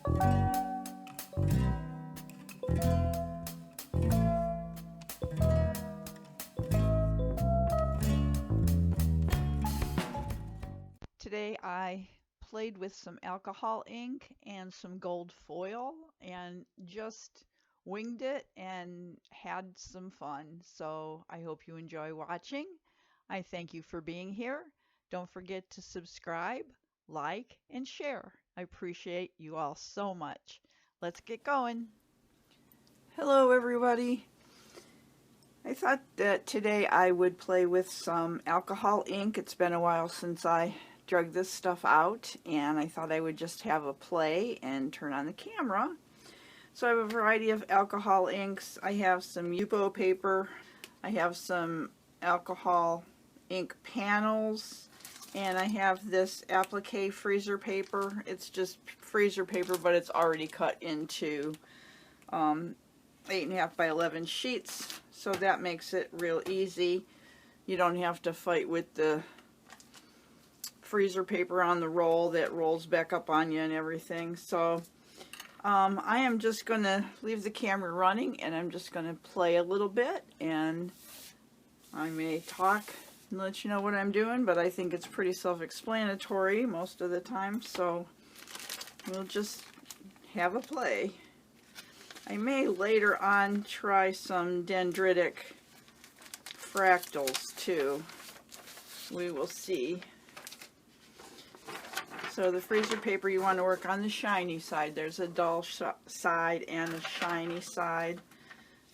Today I played with some alcohol ink and some gold foil and just winged it and had some fun. So I hope you enjoy watching. I thank you for being here. Don't forget to subscribe, like, and share. I appreciate you all so much. Let's get going. Hello everybody. I thought that today I would play with some alcohol ink. It's been a while since I drug this stuff out, and I thought I would just have a play and turn on the camera. So I have a variety of alcohol inks. I have some Yupo paper, I have some alcohol ink panels, and I have this Applique freezer paper. It's just freezer paper, but it's already cut into 8.5 by 11 sheets, so that makes it real easy. You don't have to fight with the freezer paper on the roll that rolls back up on you and everything. So I am just going to leave the camera running, and I'm just going to play a little bit, and I may talk and let you know what I'm doing, but I think it's pretty self-explanatory most of the time, so we'll just have a play. I may later on try some dendritic fractals too. We will see. So the freezer paper, you want to work on the shiny side. There's a dull side and a shiny side.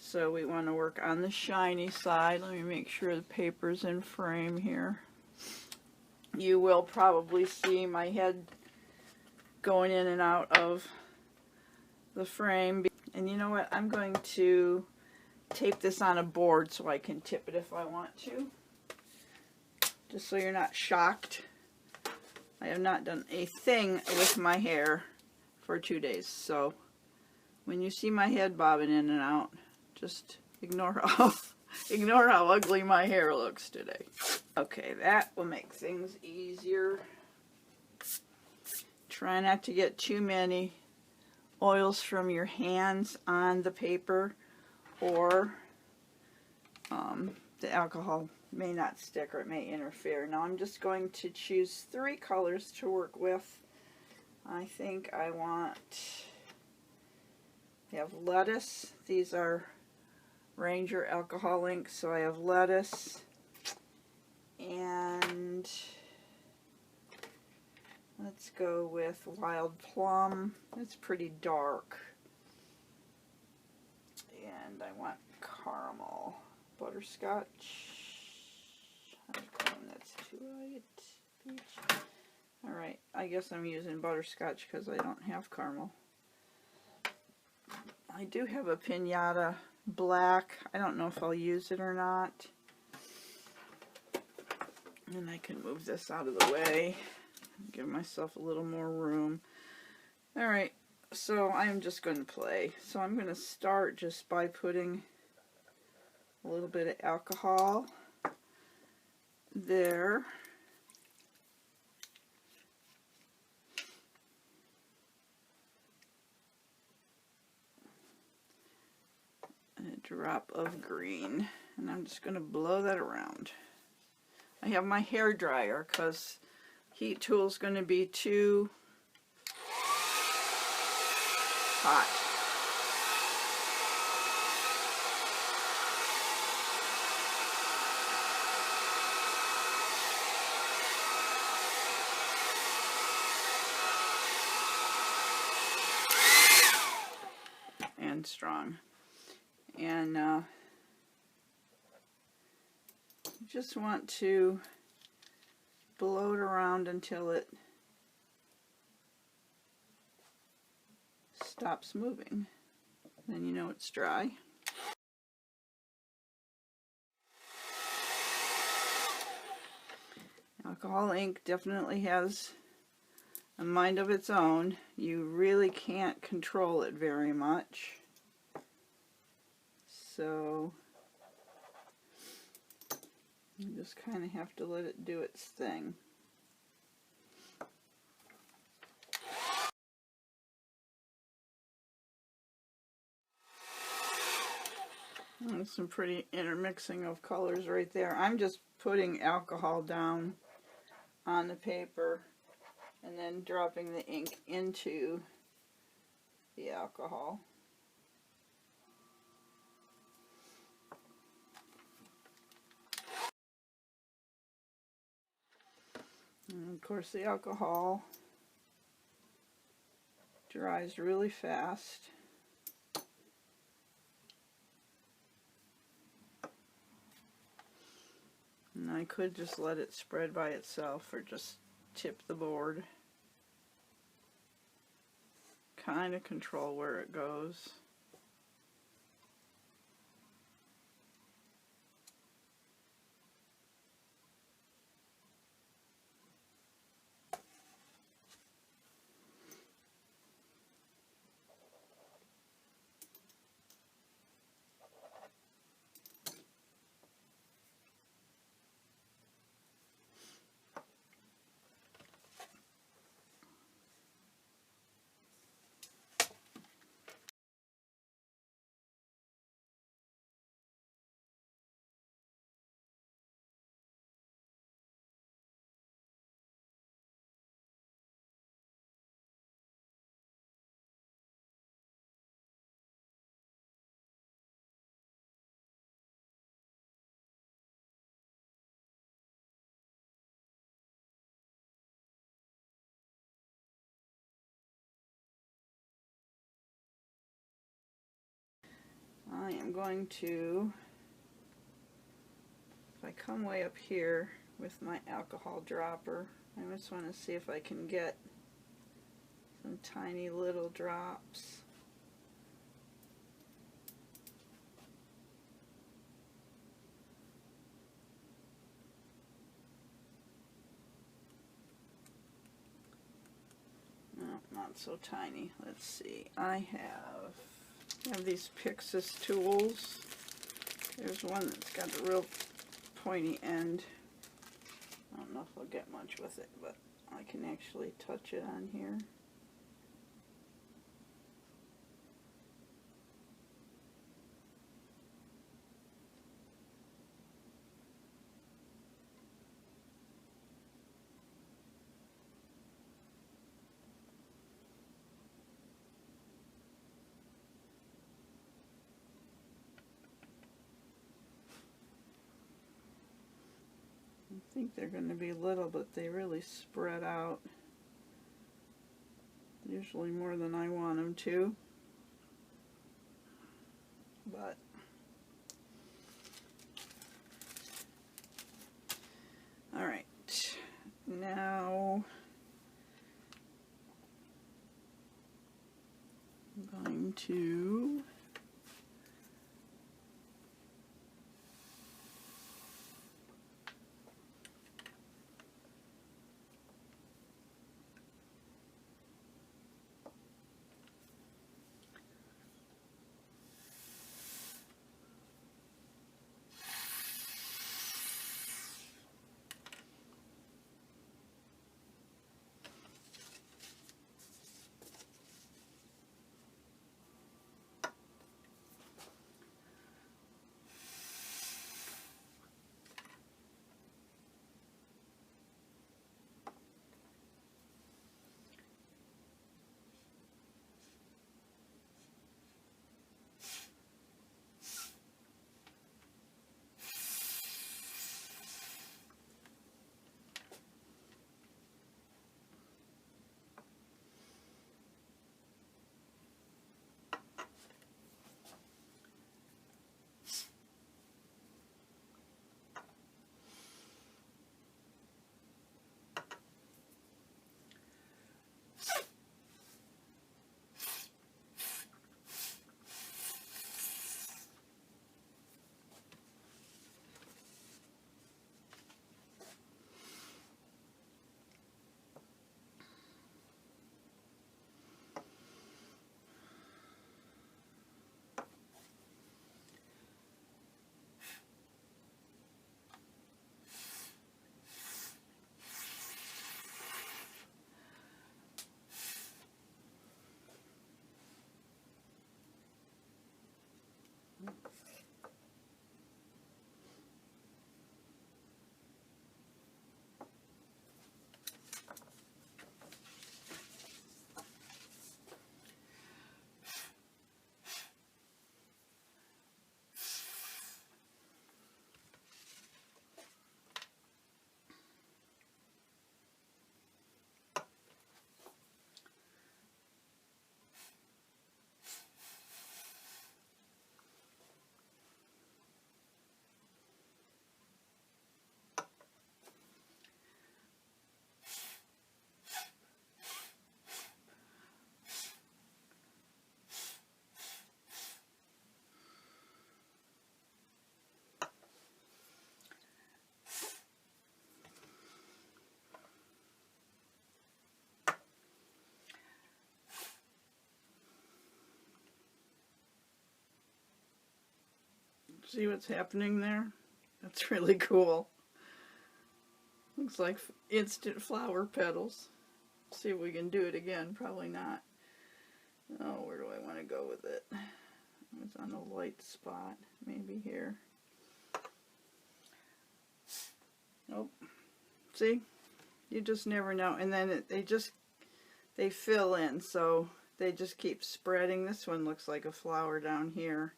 So we want to work on the shiny side. Let me make sure the paper's in frame here. You will probably see my head going in and out of the frame. And you know what, I'm going to tape this on a board so I can tip it if I want to. Just so you're not shocked. I have not done a thing with my hair for 2 days. So when you see my head bobbing in and out, just ignore how ugly my hair looks today. Okay, that will make things easier. Try not to get too many oils from your hands on the paper, or the alcohol may not stick or it may interfere. Now I'm just going to choose 3 colors to work with. I think I have lettuce. These are Ranger alcohol inks, so I have lettuce, and let's go with wild plum. It's pretty dark. And I want caramel. Butterscotch. That's too light. Peach. Alright, I guess I'm using butterscotch because I don't have caramel. I do have a Pinata black. I don't know if I'll use it or not. And I can move this out of the way. Give myself a little more room. Alright, so I'm just going to play. So I'm going to start just by putting a little bit of alcohol there. And a drop of green. And I'm just going to blow that around. I have my hair dryer because heat tool is going to be too hot. And strong. And just want to blow it around until it stops moving. Then you know it's dry. Alcohol ink definitely has a mind of its own. You really can't control it very much. So you just kind of have to let it do its thing. And some pretty intermixing of colors right there. I'm just putting alcohol down on the paper and then dropping the ink into the alcohol. And of course the alcohol dries really fast. And I could just let it spread by itself or just tip the board. Kind of control where it goes. I am going to, if I come way up here with my alcohol dropper, I just want to see if I can get some tiny little drops. No, not so tiny. Let's see. I have these Pixis tools. There's one that's got a real pointy end. I don't know if I'll get much with it, but I can actually touch it on here. I think they're going to be little, but they really spread out. Usually more than I want them to. But all right, now I'm going to See what's happening there? That's really cool. Looks like instant flower petals. See if we can do it again. Probably not. Oh, where do I want to go with it? It's on a light spot. Maybe here. Nope. See? You just never know. And then they fill in, so they just keep spreading. This one looks like a flower down here.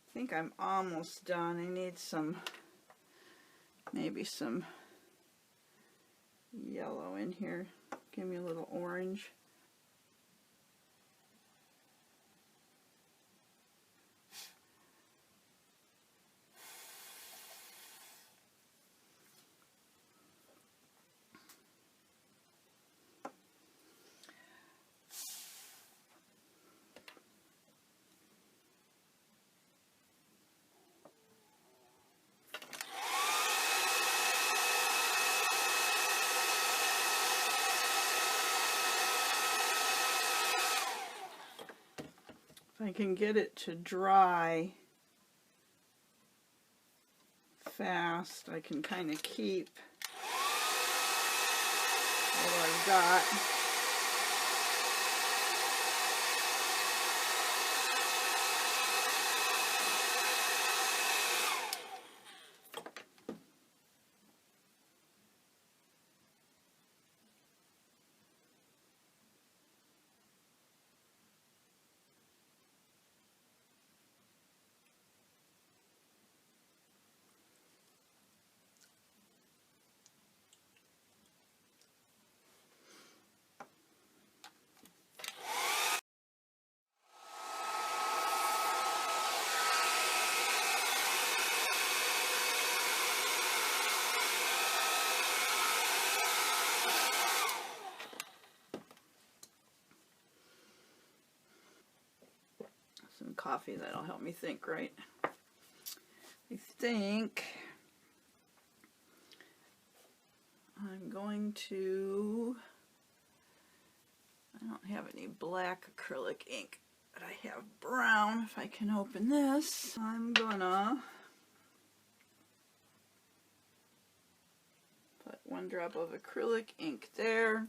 I think I'm almost done. I need maybe some yellow in here. Give me a little orange. If I can get it to dry fast, I can kind of keep what I've got. Some coffee, that'll help me think, right? I think I'm going to, I don't have any black acrylic ink, but I have brown. If I can open this, I'm gonna put 1 drop of acrylic ink there.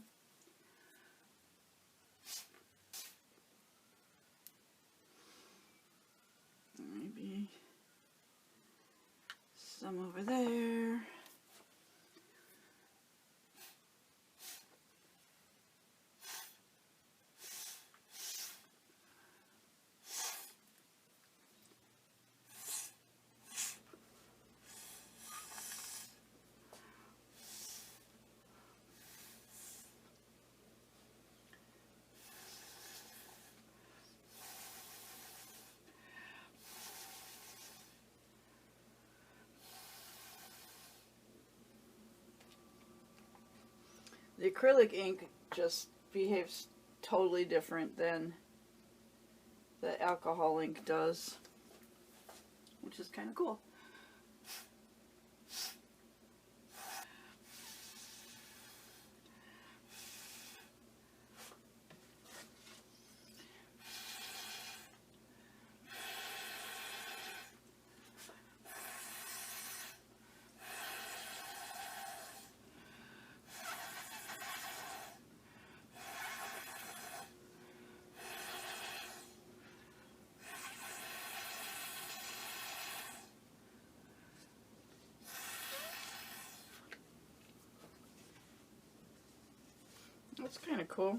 Maybe some over there. The acrylic ink just behaves totally different than the alcohol ink does, which is kind of cool. That's kind of cool.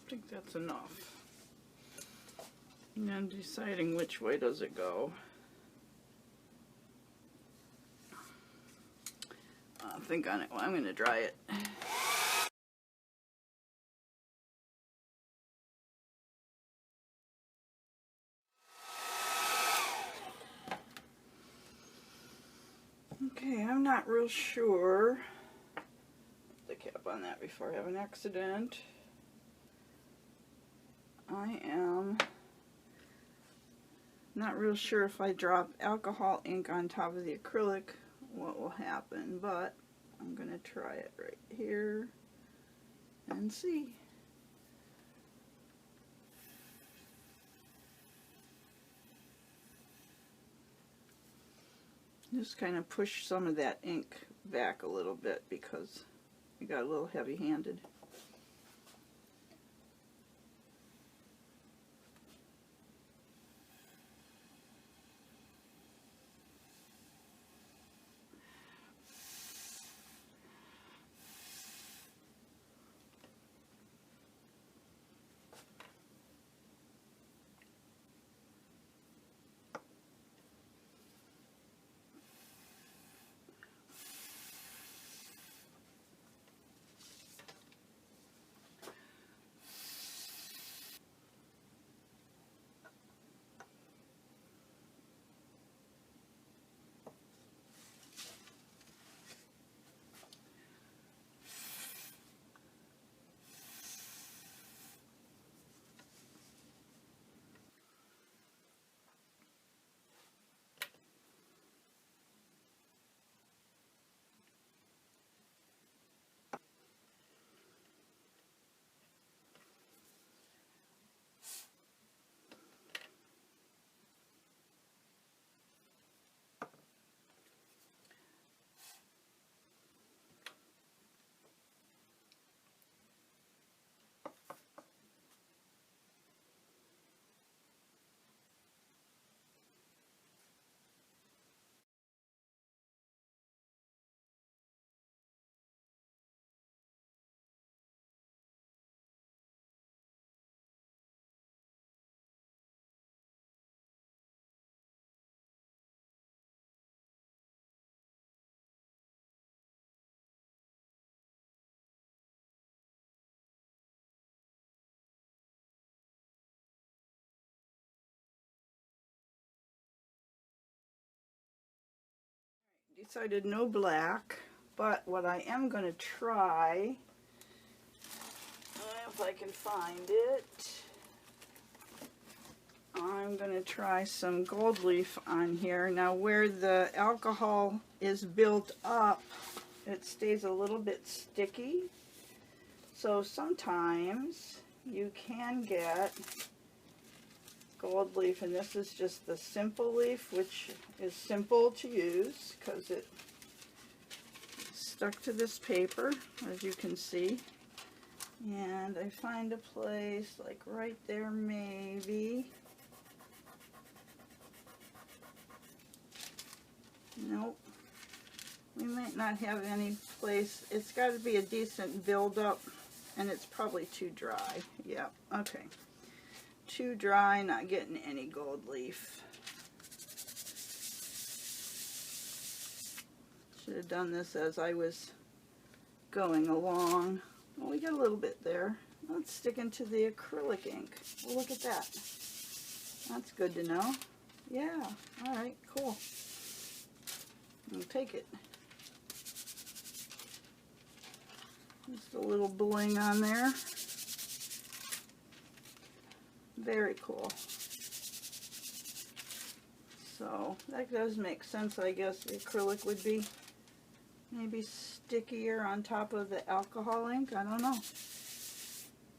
I think that's enough. And I'm deciding which way does it go. I'll think on it. Well, I'm going to dry it. Okay, I'm not real sure. Put the cap on that before I have an accident. I am not real sure if I drop alcohol ink on top of the acrylic what will happen, but I'm going to try it right here and see. Just kind of push some of that ink back a little bit because I got a little heavy-handed. Decided no black, but what I am going to try, if I can find it, I'm going to try some gold leaf on here. Now where the alcohol is built up, it stays a little bit sticky, so sometimes you can get gold leaf, and this is just the simple leaf, which is simple to use because it stuck to this paper, as you can see. And I find a place like right there, maybe. Nope. We might not have any place. It's got to be a decent buildup, and it's probably too dry. Yep, okay. Too dry, not getting any gold leaf. Should have done this as I was going along. Well, we got a little bit there. Let's stick into the acrylic ink. Well, look at that. That's good to know. Yeah, all right, cool. I'll take it. Just a little bling on there. Very cool. So that does make sense, I guess. The acrylic would be maybe stickier on top of the alcohol ink. I don't know.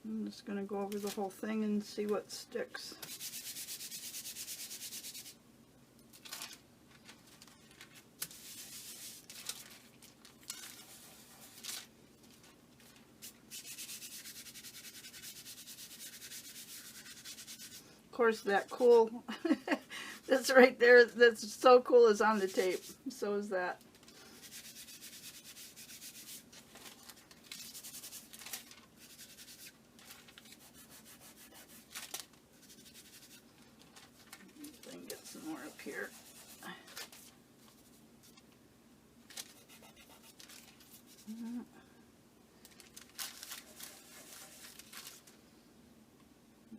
I'm just going to go over the whole thing and see what sticks. Of course, that cool, that's right there, that's so cool, is on the tape. So is that. Then get some more up here.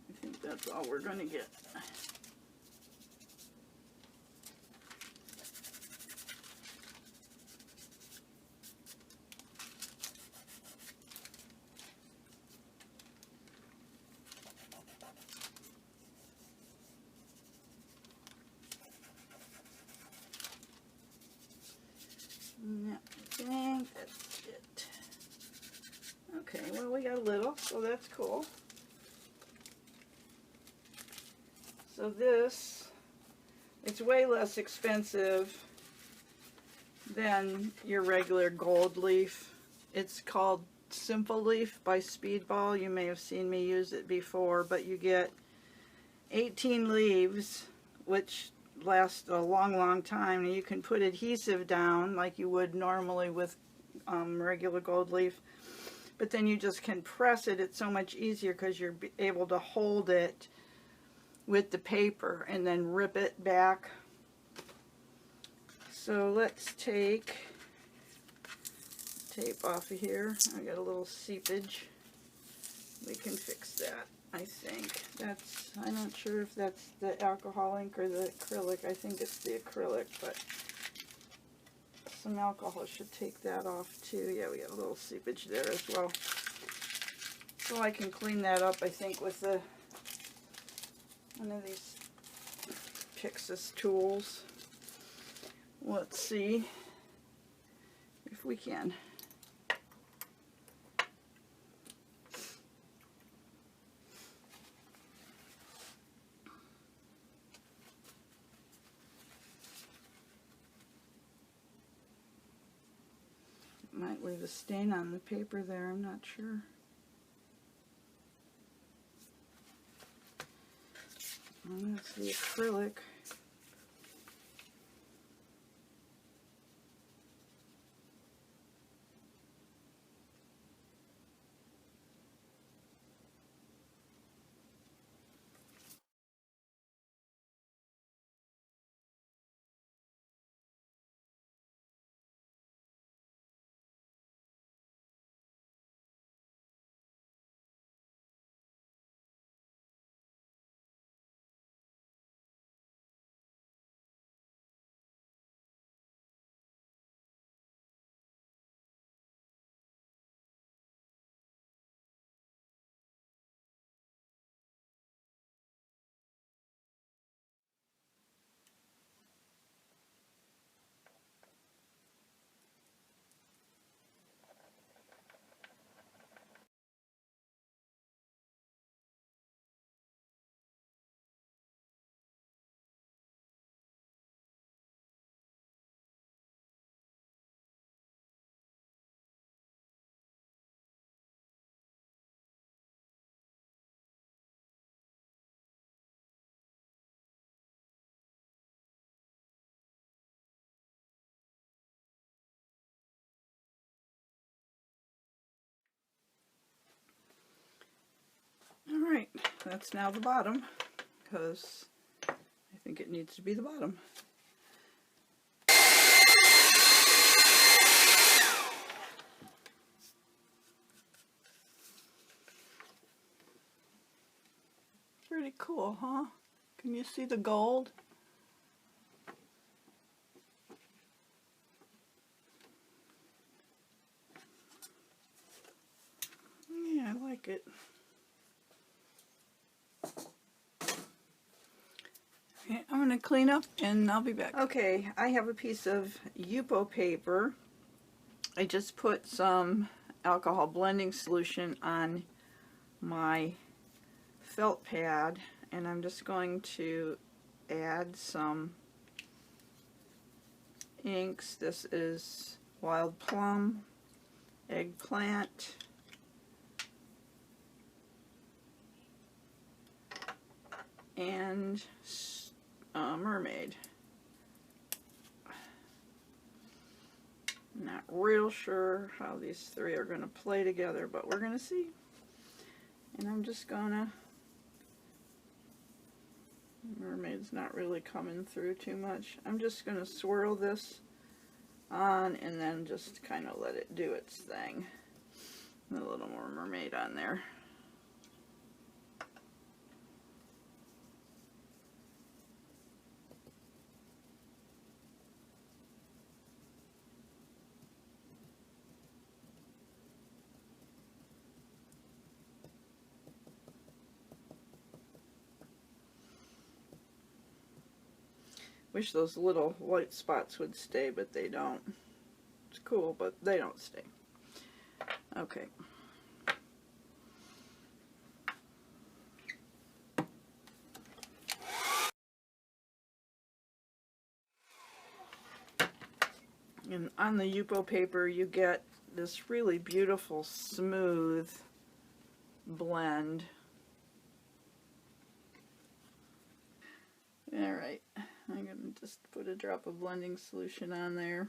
I think that's all we're going to get. Well, we got a little, so that's cool. So this, it's way less expensive than your regular gold leaf. It's called Simple Leaf by Speedball. You may have seen me use it before, but you get 18 leaves, which last a long time, and you can put adhesive down like you would normally with regular gold leaf, but then you just can press it. It's so much easier because you're able to hold it with the paper and then rip it back. So let's take tape off of here. I got a little seepage. We can fix that. I think that's, I'm not sure if that's the alcohol ink or the acrylic. I think it's the acrylic, but some alcohol should take that off too. Yeah, we got a little seepage there as well. So I can clean that up, I think, with the one of these Pixis tools. Let's see if we can. Might leave a stain on the paper there, I'm not sure. And that's the acrylic. Alright, that's now the bottom, because I think it needs to be the bottom. Pretty cool, huh? Can you see the gold? Yeah, I like it. Okay, I'm going to clean up and I'll be back. Okay, I have a piece of Yupo paper. I just put some alcohol blending solution on my felt pad, and I'm just going to add some inks. This is Wild Plum, Eggplant, and Mermaid. Not real sure how these three are going to play together, but we're going to see. And I'm just going to, Mermaid's not really coming through too much. I'm just going to swirl this on and then just kind of let it do its thing. A little more Mermaid on there. Wish those little white spots would stay, but they don't. It's cool, but they don't stay. Okay. And on the Yupo paper you get this really beautiful smooth blend. Alright, I'm going to just put a drop of blending solution on there.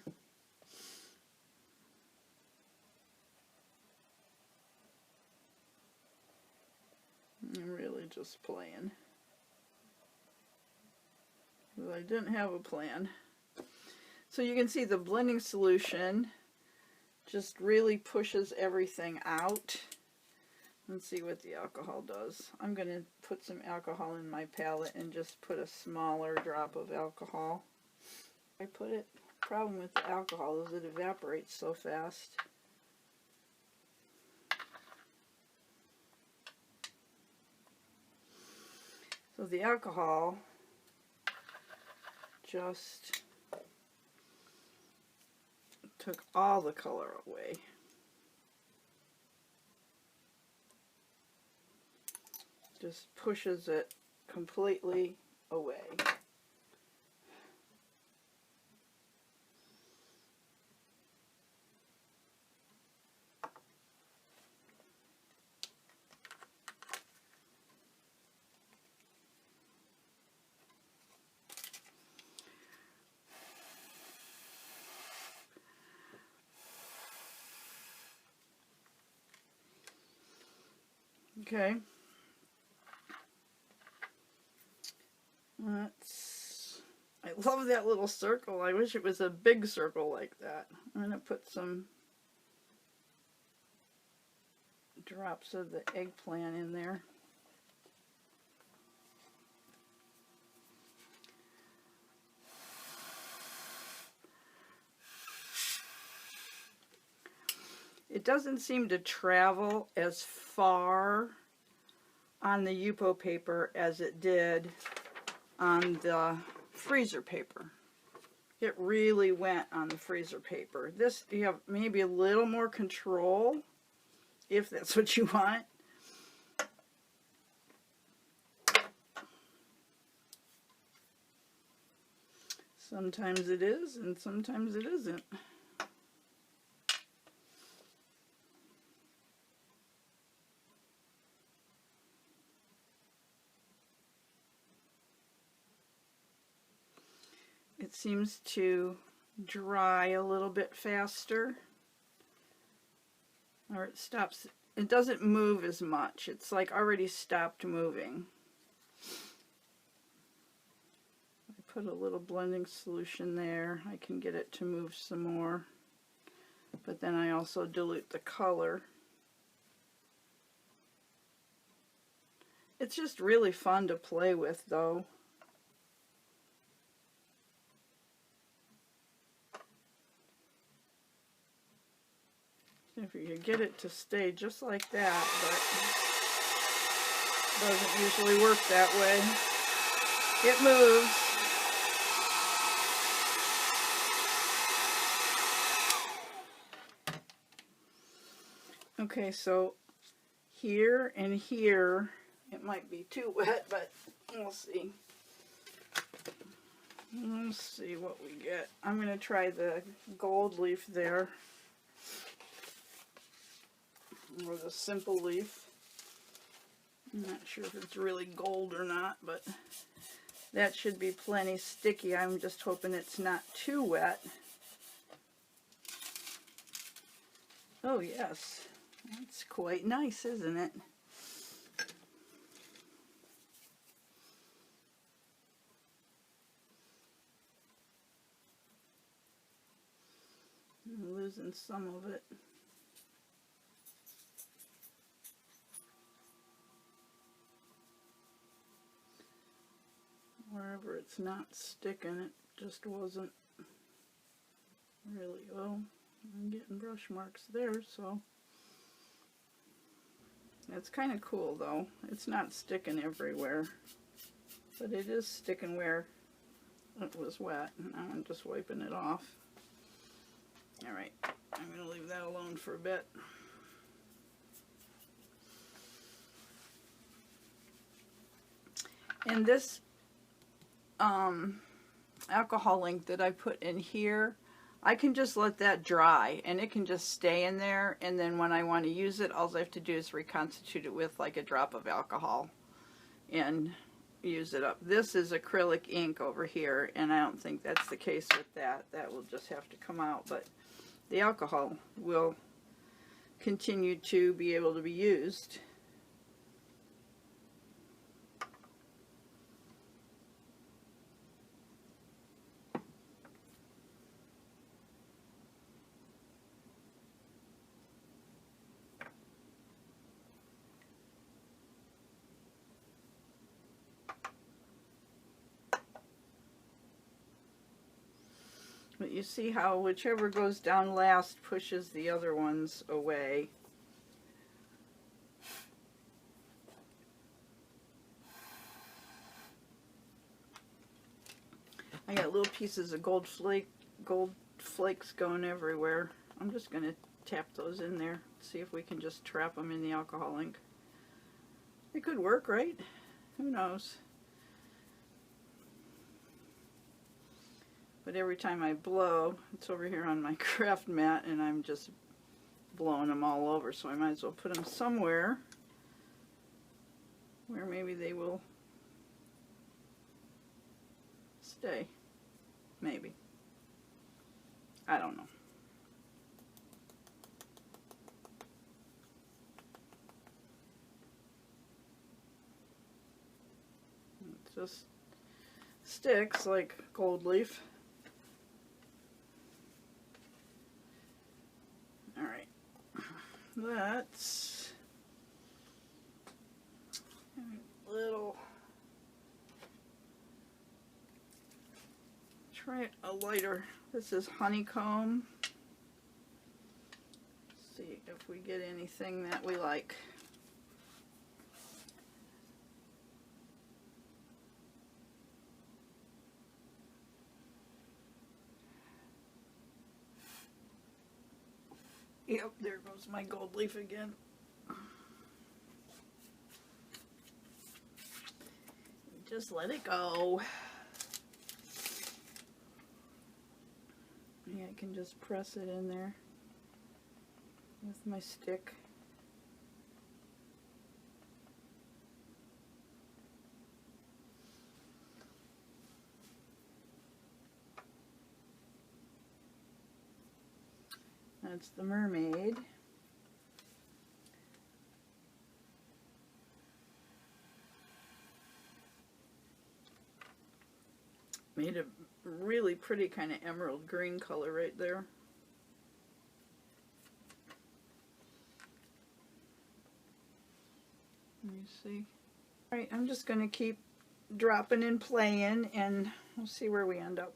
I'm really just playing. Well, I didn't have a plan. So you can see the blending solution just really pushes everything out. Let's see what the alcohol does. I'm going to put some alcohol in my palette and just put a smaller drop of alcohol. I put it. Problem with the alcohol is it evaporates so fast. So the alcohol just took all the color away. Just pushes it completely away. Okay. I love that little circle. I wish it was a big circle like that. I'm going to put some drops of the eggplant in there. It doesn't seem to travel as far on the Yupo paper as it did on the freezer paper. It really went on the freezer paper. This, you have maybe a little more control, if that's what you want. Sometimes it is, and sometimes it isn't. It seems to dry a little bit faster, or it stops. It doesn't move as much. It's like already stopped moving. I put a little blending solution there. I can get it to move some more, but then I also dilute the color. It's just really fun to play with, though. If you could get it to stay just like that, but it doesn't usually work that way. It moves. Okay, so here and here, it might be too wet, but we'll see. Let's see what we get. I'm going to try the gold leaf there. Or the simple leaf. I'm not sure if it's really gold or not, but that should be plenty sticky. I'm just hoping it's not too wet. Oh yes, that's quite nice, isn't it? I'm losing some of it. Wherever it's not sticking, it just wasn't really, well, I'm getting brush marks there, so that's kind of cool though. It's not sticking everywhere, but it is sticking where it was wet, and now I'm just wiping it off. Alright, I'm going to leave that alone for a bit. And this alcohol ink that I put in here, I can just let that dry and it can just stay in there, and then when I want to use it, all I have to do is reconstitute it with like a drop of alcohol and use it up. This is acrylic ink over here, and I don't think that's the case with that. That will just have to come out, but the alcohol will continue to be able to be used. But you see how whichever goes down last pushes the other ones away. I got little pieces of gold flakes going everywhere. I'm just going to tap those in there, see if we can just trap them in the alcohol ink. It could work, right? Who knows? But every time I blow, it's over here on my craft mat, and I'm just blowing them all over, so I might as well put them somewhere where maybe they will stay. Maybe. I don't know. It just sticks like gold leaf. Alright, let's little try a lighter. This is honeycomb. Let's see if we get anything that we like. Yep, there goes my gold leaf again. Just let it go. Yeah, I can just press it in there with my stick. That's the mermaid. Made a really pretty kind of emerald green color right there. Let me see. Alright, I'm just going to keep dropping and playing, and we'll see where we end up.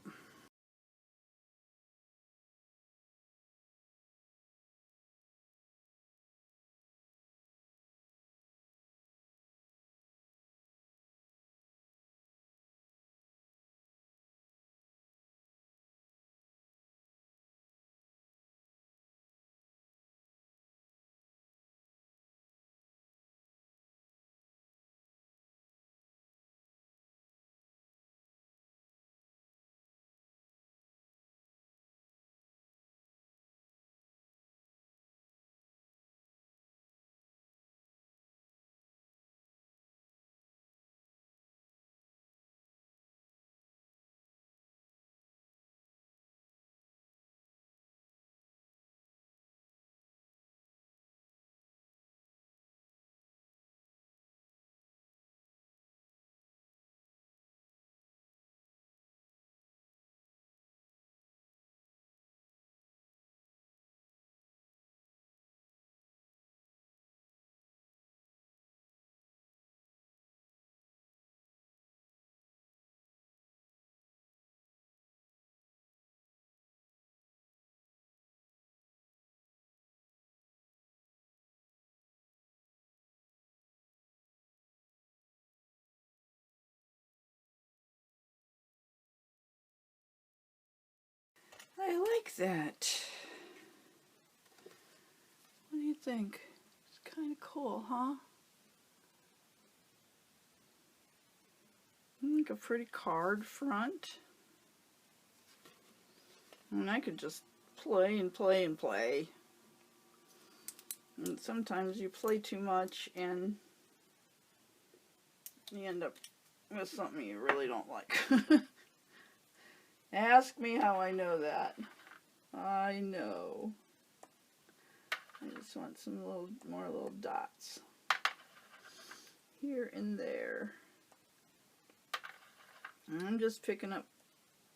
I like that. What do you think? It's kind of cool, huh? Like a pretty card front. And I could just play and play and play. And sometimes you play too much and you end up with something you really don't like. Ask me how I know that. I know. I just want some more little dots here and there. And I'm just picking up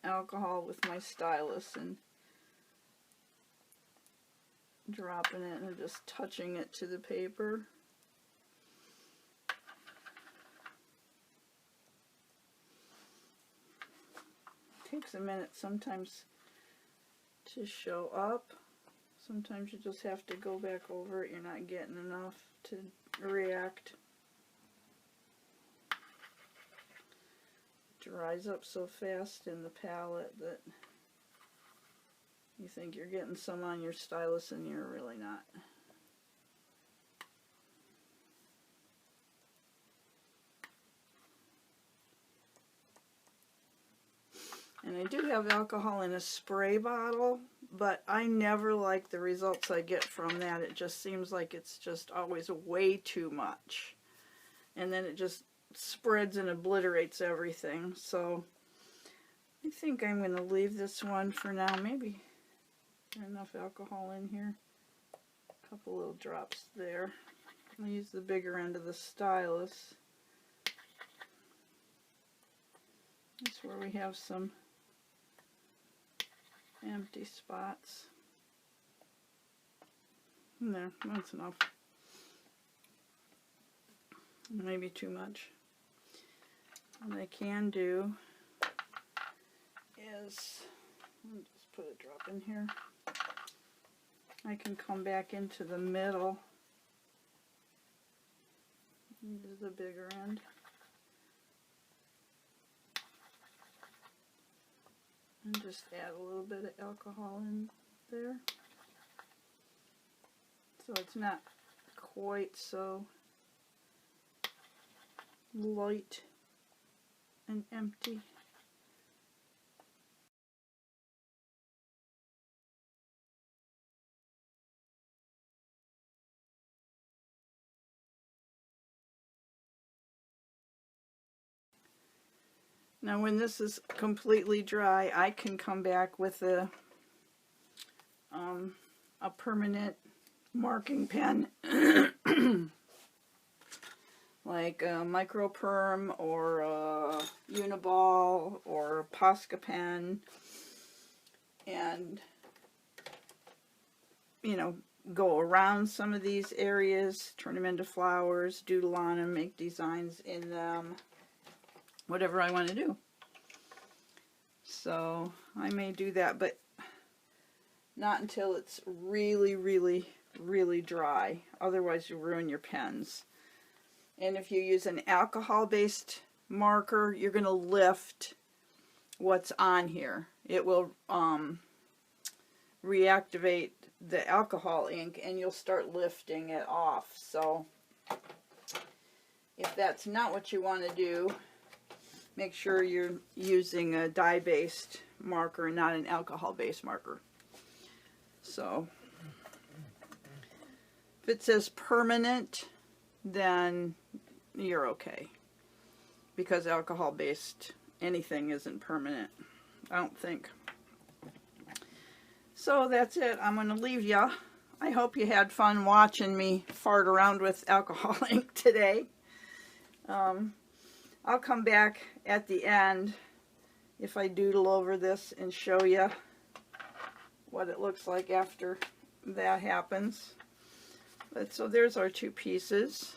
alcohol with my stylus and dropping it and just touching it to the paper. It takes a minute sometimes to show up. Sometimes you just have to go back over it. You're not getting enough to react. It dries up so fast in the palette that you think you're getting some on your stylus and you're really not. And I do have alcohol in a spray bottle, but I never like the results I get from that. It just seems like it's just always way too much. And then it just spreads and obliterates everything. So I think I'm going to leave this one for now. Maybe enough alcohol in here. A couple little drops there. I'll use the bigger end of the stylus. That's where we have some empty spots. There, that's enough. Maybe too much. What I can do is, let me just put a drop in here. I can come back into the middle. Use the bigger end. And just add a little bit of alcohol in there. So it's not quite so light and empty. Now when this is completely dry, I can come back with a permanent marking pen like a micro perm or a Uniball or a Posca pen, and go around some of these areas, turn them into flowers, doodle on them, make designs in them, whatever I want to do. So I may do that, but not until it's really, really, really dry. Otherwise you ruin your pens. And if you use an alcohol-based marker, you're going to lift what's on here. It will reactivate the alcohol ink and you'll start lifting it off. So if that's not what you want to do, make sure you're using a dye-based marker and not an alcohol-based marker. So if it says permanent, then you're okay, because alcohol-based anything isn't permanent, I don't think. So that's it. I'm going to leave ya. I hope you had fun watching me fart around with alcohol ink today. I'll come back at the end if I doodle over this and show you what it looks like after that happens. But so there's our two pieces.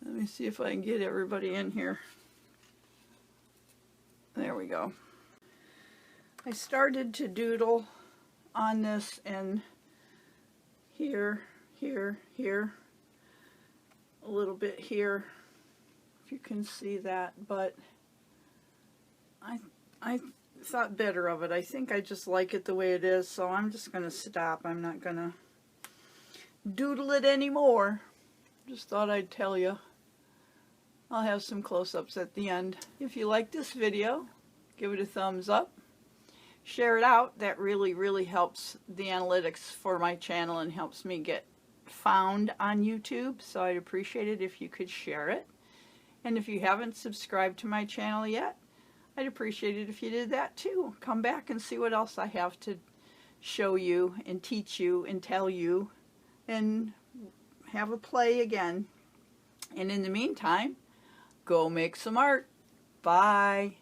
Let me see if I can get everybody in here. There we go. I started to doodle on this, and here, here, here, a little bit here, if you can see that, but I thought better of it. I think I just like it the way it is, so I'm just going to stop. I'm not going to doodle it anymore. Just thought I'd tell you. I'll have some close-ups at the end. If you like this video, give it a thumbs up. share it out. That really helps the analytics for my channel and helps me get found on YouTube. So I'd appreciate it if you could share it. And if you haven't subscribed to my channel yet, I'd appreciate it if you did that too. Come back and see what else I have to show you and teach you and tell you and have a play again. And in the meantime, go make some art. Bye.